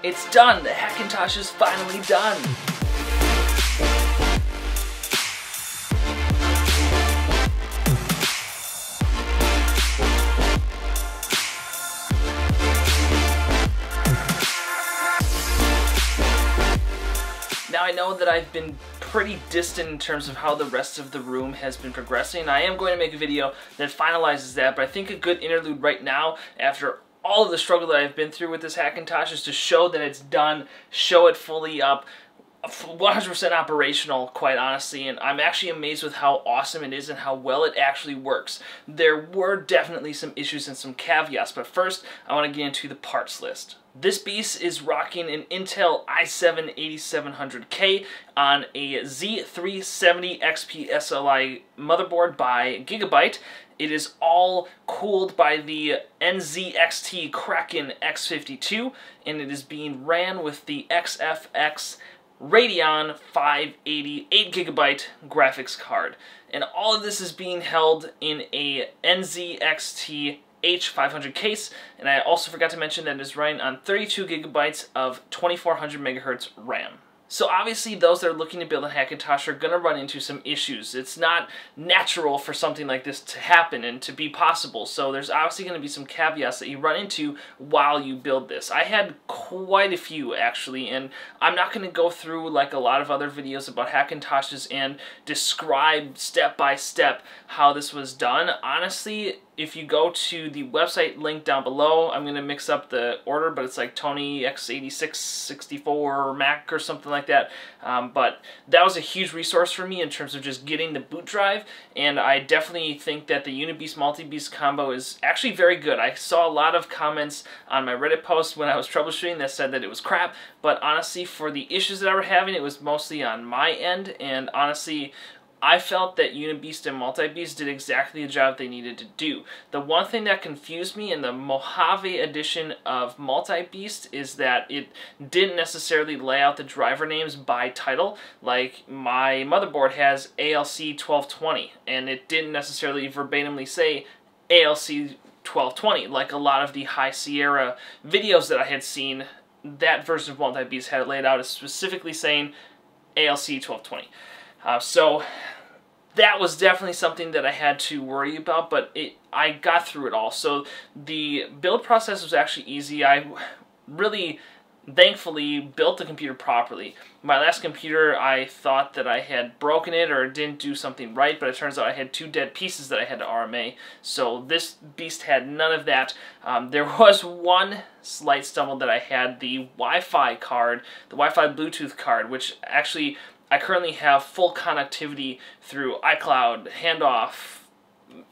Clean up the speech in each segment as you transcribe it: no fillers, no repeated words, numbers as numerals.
It's done! The Hackintosh is finally done! Now I know that I've been pretty distant in terms of how the rest of the room has been progressing. I am going to make a video that finalizes that, but I think a good interlude right now, after all of the struggle that I've been through with this Hackintosh, is to show that it's done, show it fully up, 100% operational, quite honestly, and I'm actually amazed with how awesome it is and how well it actually works. There were definitely some issues and some caveats, but first I want to get into the parts list. This beast is rocking an Intel i7-8700K on a Z370 XP SLI motherboard by Gigabyte. It is all cooled by the NZXT Kraken X52, and it is being ran with the XFX Radeon 580 8GB graphics card. And all of this is being held in a NZXT H500 case, and I also forgot to mention that it is running on 32 gigabytes of 2400 megahertz RAM. So obviously those that are looking to build a Hackintosh are going to run into some issues. It's not natural for something like this to happen and to be possible, so there's obviously going to be some caveats that you run into while you build this. I had quite a few actually, and I'm not going to go through like a lot of other videos about Hackintoshes and describe step by step how this was done. Honestly, if you go to the website link down below, I'm going to mix up the order, but it's like Tony x8664 Mac or something like that. But that was a huge resource for me in terms of just getting the boot drive, and I definitely think that the Unibeast Multi-Beast combo is actually very good. I saw a lot of comments on my Reddit post when I was troubleshooting that said that it was crap, but honestly, for the issues that I were having, it was mostly on my end, and honestly, I felt that Unibeast and Multi-Beast did exactly the job they needed to do. The one thing that confused me in the Mojave edition of Multi-Beast is that it didn't necessarily lay out the driver names by title. Like, my motherboard has ALC 1220, and it didn't necessarily verbatimly say ALC 1220, like a lot of the High Sierra videos that I had seen. That version of Multi-Beast had it laid out as specifically saying ALC 1220. So that was definitely something that I had to worry about, but I got through it all. So the build process was actually easy. I really, thankfully, built the computer properly. My last computer, I thought that I had broken it or didn't do something right, but it turns out I had 2 dead pieces that I had to RMA. So this beast had none of that. There was one slight stumble that I had, the Wi-Fi card, the Wi-Fi Bluetooth card, which actually I currently have full connectivity through iCloud, handoff,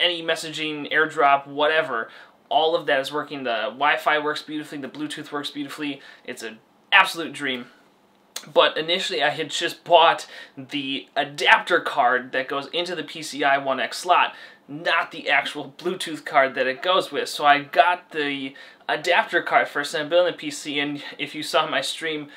any messaging, AirDrop, whatever. All of that is working. The Wi-Fi works beautifully, the Bluetooth works beautifully. It's an absolute dream. But initially I had just bought the adapter card that goes into the PCI 1X slot, not the actual Bluetooth card that it goes with. So I got the adapter card first, and I'm building the PC, and if you saw my stream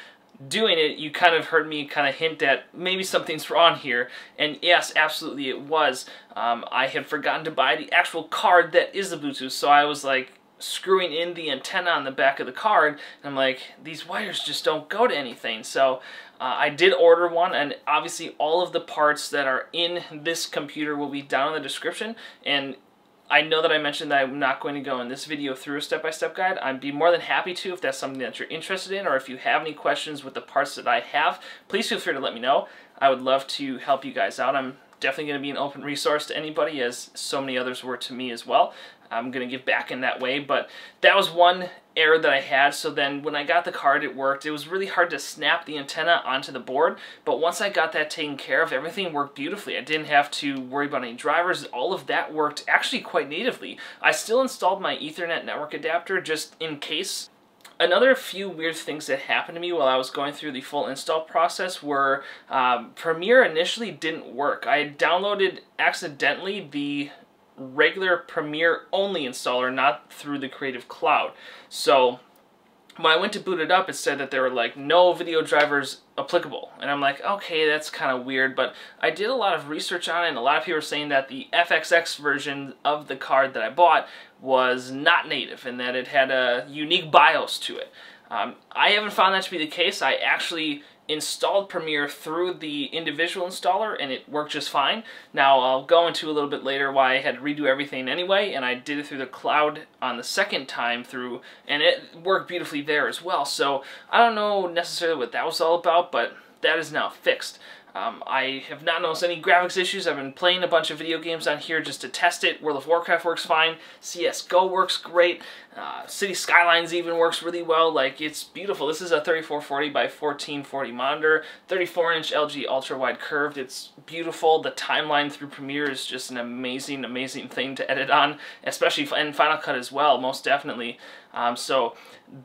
doing it, you kind of heard me kind of hint at maybe something's wrong here, and yes, absolutely it was. I had forgotten to buy the actual card that is the Bluetooth, so I was like screwing in the antenna on the back of the card, and I'm like, these wires just don't go to anything. So I did order one, and obviously all of the parts that are in this computer will be down in the description, and I know that I mentioned that I'm not going to go in this video through a step-by-step guide. I'd be more than happy to if that's something that you're interested in, or if you have any questions with the parts that I have, please feel free to let me know. I would love to help you guys out. I'm definitely going to be an open resource to anybody, as so many others were to me as well. I'm going to give back in that way, but that was one error that I had. So then when I got the card, it worked. It was really hard to snap the antenna onto the board, but once I got that taken care of, everything worked beautifully. I didn't have to worry about any drivers. All of that worked actually quite natively. I still installed my Ethernet network adapter just in case. Another few weird things that happened to me while I was going through the full install process were Premiere initially didn't work. I had downloaded accidentally the regular Premiere only installer, not through the Creative Cloud. So when I went to boot it up, it said that there were like no video drivers applicable, and I'm like, okay, that's kind of weird. But I did a lot of research on it, and a lot of people are saying that the FXX version of the card that I bought was not native, and that it had a unique BIOS to it. I haven't found that to be the case. I actually installed Premiere through the individual installer and it worked just fine. Now I'll go into a little bit later why I had to redo everything anyway, and I did it through the cloud on the second time through, and it worked beautifully there as well. So I don't know necessarily what that was all about, but that is now fixed. I have not noticed any graphics issues. I've been playing a bunch of video games on here just to test it. World of Warcraft works fine. CSGO works great. City Skylines even works really well. Like, it's beautiful. This is a 3440 by 1440 monitor, 34-inch LG ultra-wide curved. It's beautiful. The timeline through Premiere is just an amazing, amazing thing to edit on, especially in Final Cut as well, most definitely. So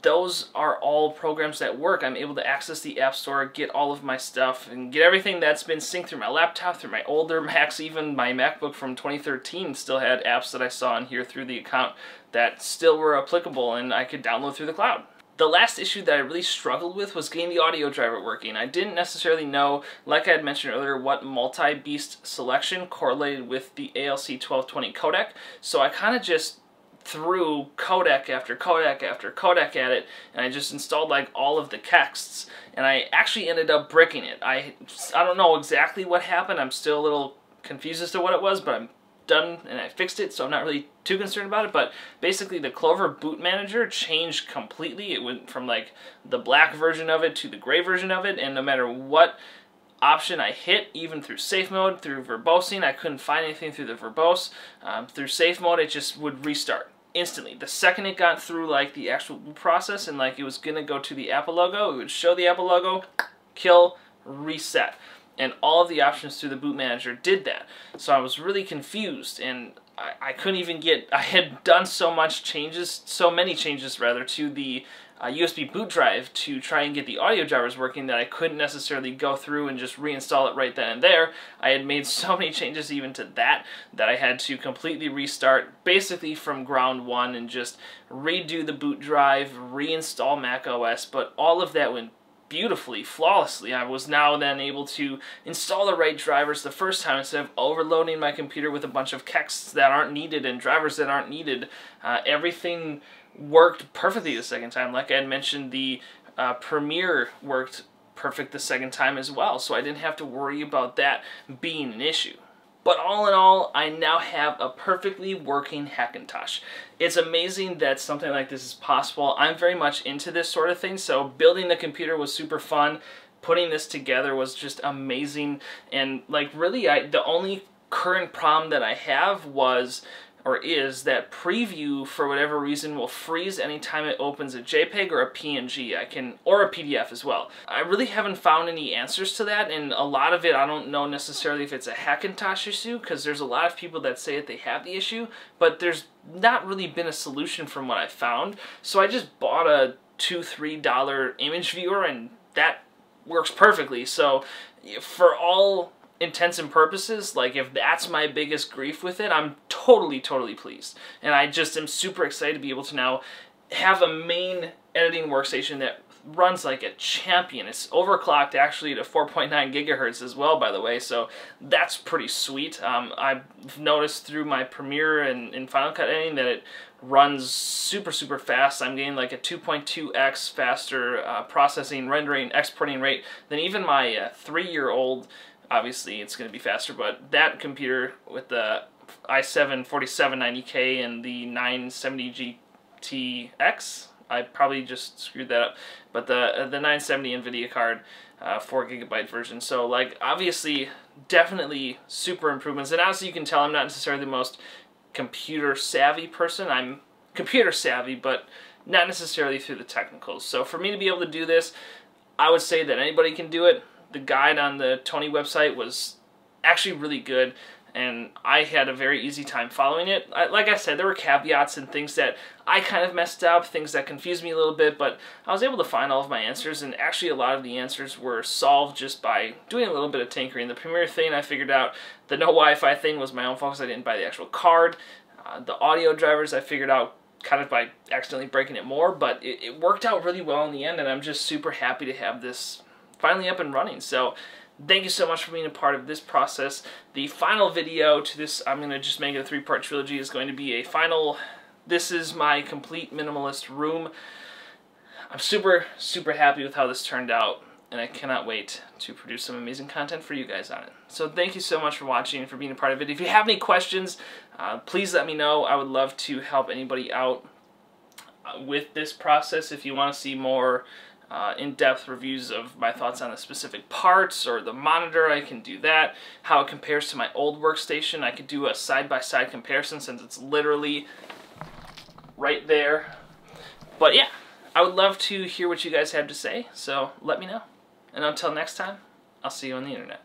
those are all programs that work. I'm able to access the App Store, get all of my stuff, and get everything that's been synced through my laptop, through my older Macs. Even my MacBook from 2013 still had apps that I saw in here through the account that still were applicable and I could download through the cloud. The last issue that I really struggled with was getting the audio driver working. I didn't necessarily know, like I had mentioned earlier, what multi-beast selection correlated with the ALC 1220 codec, so I kind of just threw codec after codec after codec at it, and I just installed like all of the texts, and I actually ended up bricking it. I don't know exactly what happened. I'm still a little confused as to what it was, but I'm done and I fixed it, so I'm not really too concerned about it. But basically the Clover boot manager changed completely. It went from like the black version of it to the gray version of it, and no matter what option I hit, even through safe mode, through verbosing, I couldn't find anything through the verbose. Through safe mode, it just would restart instantly. The second it got through like the actual boot process and like it was gonna go to the Apple logo, it would show the Apple logo, kill, reset. And all of the options through the boot manager did that. So I was really confused, and I couldn't even get, I had done so many changes rather, to the USB boot drive to try and get the audio drivers working that I couldn't necessarily go through and just reinstall it right then and there. I had made so many changes even to that I had to completely restart basically from ground one and just redo the boot drive, reinstall macOS, but all of that went beautifully, flawlessly. I was now then able to install the right drivers the first time instead of overloading my computer with a bunch of texts that aren't needed and drivers that aren't needed. Everything worked perfectly the second time. Like I had mentioned, the Premiere worked perfect the second time as well, so I didn't have to worry about that being an issue. But all in all, I now have a perfectly working Hackintosh. It's amazing that something like this is possible. I'm very much into this sort of thing, so building the computer was super fun. Putting this together was just amazing, and like really the only current problem that I have was, or is, that preview for whatever reason will freeze anytime it opens a JPEG or a PNG. Or a PDF as well. I really haven't found any answers to that, and a lot of it I don't know necessarily if it's a Hackintosh issue, because there's a lot of people that say that they have the issue, but there's not really been a solution from what I found. So I just bought a $2-3 image viewer, and that works perfectly. So for all intents and purposes, like if that's my biggest grief with it, I'm totally pleased. And I just am super excited to be able to now have a main editing workstation that runs like a champion. It's overclocked actually to 4.9 gigahertz as well, by the way, so that's pretty sweet. I've noticed through my Premiere and Final Cut editing that it runs super fast. I'm getting like a 2.2x faster processing, rendering, exporting rate than even my 3-year-old. Obviously it's going to be faster, but that computer with the i7 4790K and the 970 GTX, I probably just screwed that up, but the 970 NVIDIA card, 4GB version. So like obviously definitely super improvements, and as you can tell, I'm not necessarily the most computer savvy person. I'm computer savvy, but not necessarily through the technicals. So for me to be able to do this, I would say that anybody can do it. The guide on the Tony website was actually really good, and I had a very easy time following it. Like I said, there were caveats and things that I kind of messed up, things that confused me a little bit, but I was able to find all of my answers, and actually a lot of the answers were solved just by doing a little bit of tinkering. The Premiere thing I figured out. The no Wi-Fi thing was my own fault because I didn't buy the actual card. The audio drivers I figured out kind of by accidentally breaking it more, but it worked out really well in the end, and I'm just super happy to have this finally up and running. So thank you so much for being a part of this process. The final video to this, I'm going to just make it a 3-part trilogy, is going to be a final, this is my complete minimalist room. I'm super, super happy with how this turned out, and I cannot wait to produce some amazing content for you guys on it. So thank you so much for watching and for being a part of it. If you have any questions, please let me know. I would love to help anybody out with this process. If you want to see more in-depth reviews of my thoughts on the specific parts or the monitor, I can do that. How it compares to my old workstation, I could do a side-by-side comparison since it's literally right there. But yeah, I would love to hear what you guys have to say, so let me know. And until next time, I'll see you on the internet.